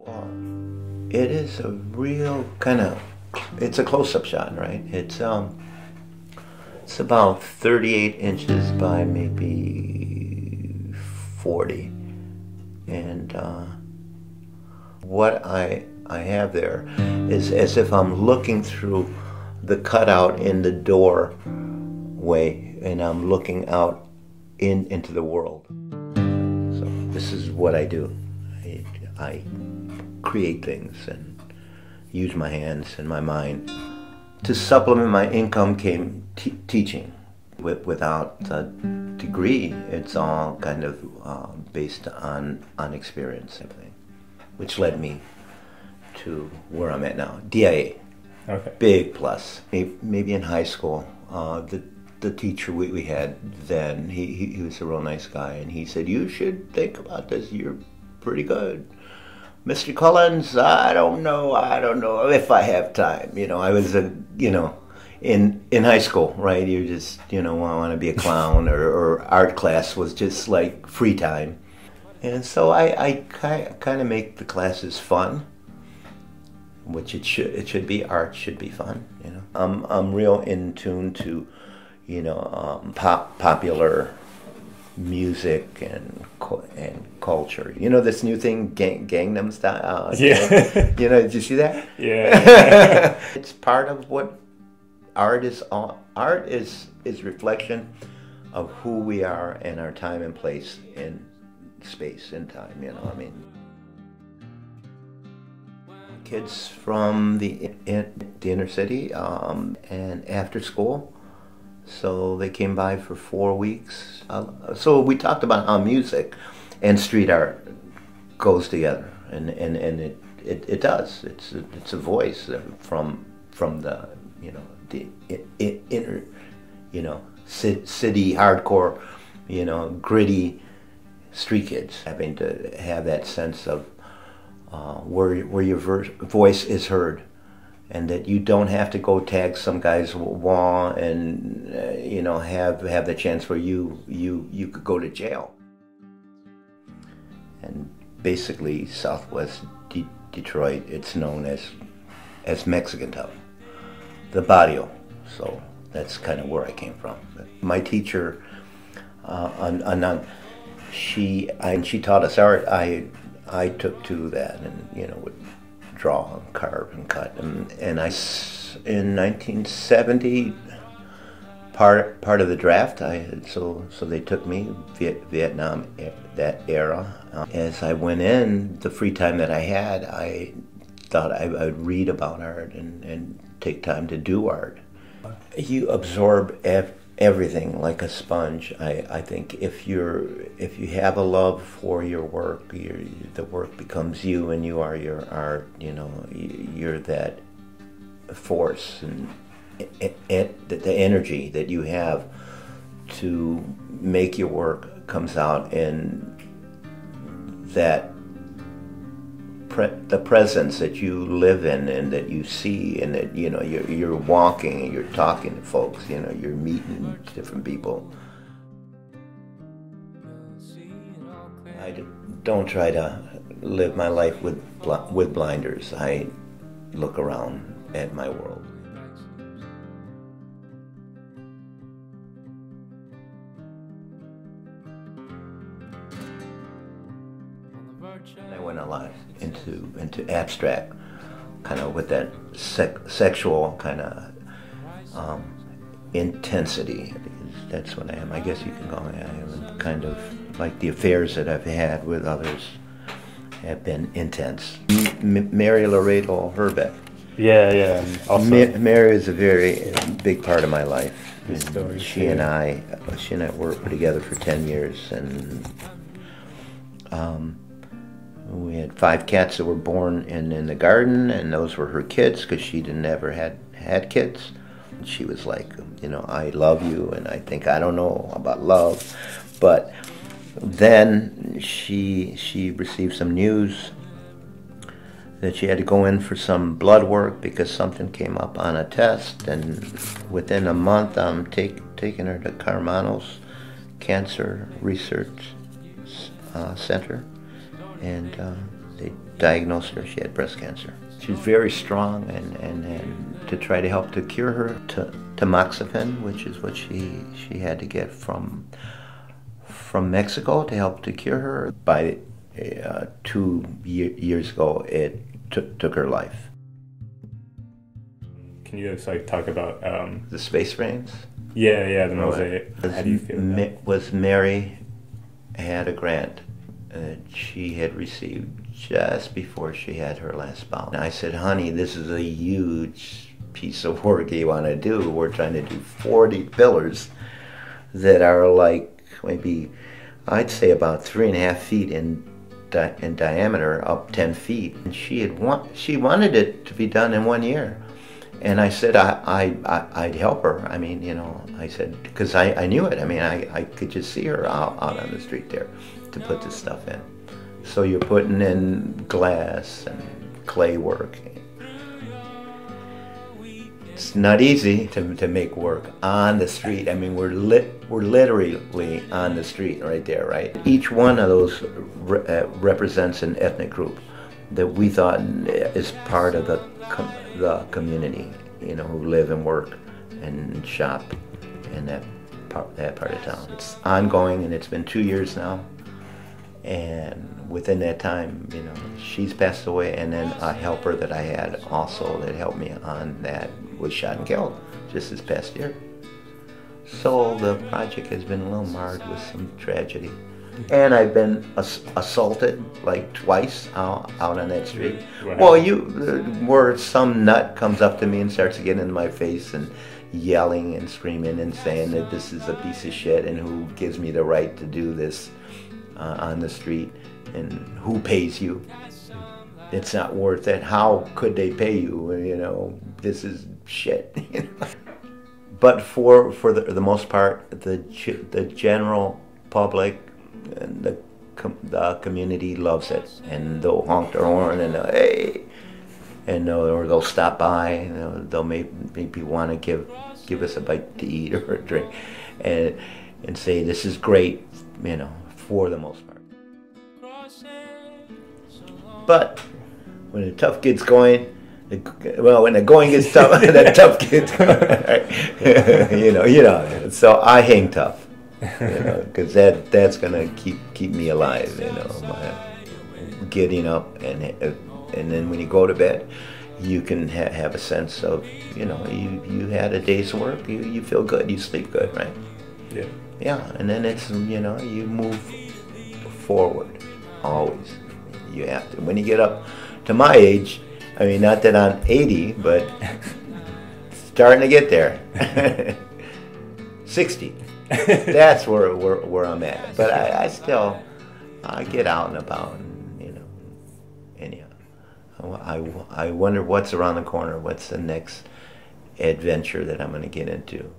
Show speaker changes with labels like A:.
A: Well, it is a real kind of, it's a close-up shot, right? It's about 38 inches by maybe 40. And what I have there is as if I'm looking through the cutout in the doorway and I'm looking out into the world. So this is what I do. I create things and use my hands and my mind. To supplement my income came teaching. Without a degree, it's all kind of based on experience, which led me to where I'm at now. DIA,
B: Okay.
A: Big plus. Maybe in high school, the teacher we had then, he was a real nice guy, and he said, "You should think about this. You're pretty good. Mr. Collins, I don't know if I have time." I was in high school, right? You just, want to be a clown, or art class was just like free time. And so I kind of make the classes fun, which it should be. Art should be fun, I'm real in tune to, popular music and culture. This new thing, Gangnam Style.
B: Yeah.
A: Did you see that?
B: Yeah.
A: It's part of what art is. Art is reflection of who we are and our time and place in space and time. Kids from the inner city and after school. So they came by for 4 weeks. So we talked about how music and street art goes together, and it does. It's a voice from the the inner city hardcore gritty street kids, having to have that sense of where your voice is heard. And that you don't have to go tag some guy's wall and have the chance where you could go to jail. And basically, Southwest Detroit, it's known as Mexican town, the barrio. So that's kind of where I came from. My teacher, she taught us art. I took to that and would draw, carve, and cut, and in 1970, part of the draft, so they took me, Vietnam, that era. As I went in, the free time that I had, I thought I would read about art and take time to do art. You absorb everything like a sponge. I think if you have a love for your work, the work becomes you, and you are your art. You're that force and the energy that you have to make your work comes out in that the presence that you live in and that you see, and that you're walking and you're talking to folks, you're meeting different people. I don't try to live my life with blinders. I look around at my world. I went a lot into abstract, kind of with that sexual kind of intensity. That's what I am. I guess you can call me. I am kind of like the affairs that I've had with others have been intense. Mary Laredo Herbeck.
B: Yeah. Also,
A: Mary is a very big part of my life. She and I worked together for 10 years, and we had 5 cats that were born in the garden, and those were her kids because she never had kids. And she was like, I love you, and I think I don't know about love. But then she received some news that she had to go in for some blood work because something came up on a test, and within a month I'm taking her to Carmano's Cancer Research Center, and they diagnosed her. She had breast cancer. She was very strong, and to try to help to cure her, tamoxifen, which is what she had to get from Mexico to help to cure her. By 2 years ago, it took her life.
B: Can you just like talk about
A: The space frames?
B: Yeah, the mosaic. How do you feel about that?
A: Was Mary had a grant that she had received just before she had her last bout. And I said, honey, this is a huge piece of work you want to do. We're trying to do 40 pillars that are like maybe, I'd say about 3.5 feet in diameter, up 10 feet. And she wanted it to be done in 1 year. And I said I'd help her. I mean, you know, I said, because I knew it. I mean, I could just see her out on the street there to put this stuff in. So you're putting in glass and clay work. It's not easy to make work on the street. I mean, we're literally on the street right there, right? Each one of those represents an ethnic group that we thought is part of the community, you know, who live and work and shop in that part of town. It's ongoing, and it's been 2 years now. And within that time, you know, she's passed away, and then a helper that I had also that helped me on that was shot and killed just this past year. So the project has been a little marred with some tragedy. And I've been assaulted like twice out on that street. Well, where some nut comes up to me and starts getting in my face and yelling and screaming and saying that this is a piece of shit and who gives me the right to do this on the street and who pays you. It's not worth it. How could they pay you? You know, this is shit. But for the most part, the general public and the community loves it, and they'll honk their horn and they'll, hey, and or they'll stop by, and they'll maybe want to give us a bite to eat or a drink, and say this is great, you know, for the most part. But when the tough gets going, when the going gets tough, the tough gets going, right? you know. So I hang tough. You know, because that's gonna keep me alive. You know, getting up and then when you go to bed, you can have a sense of, you know, you had a day's work. You feel good. You sleep good, right?
B: Yeah.
A: Yeah, and then it's, you know, you move forward always. You have to. When you get up to my age, I mean, not that I'm 80, but starting to get there. 60. That's where I'm at. But I still get out and about, and, you know, anyhow. I wonder what's around the corner. What's the next adventure that I'm going to get into?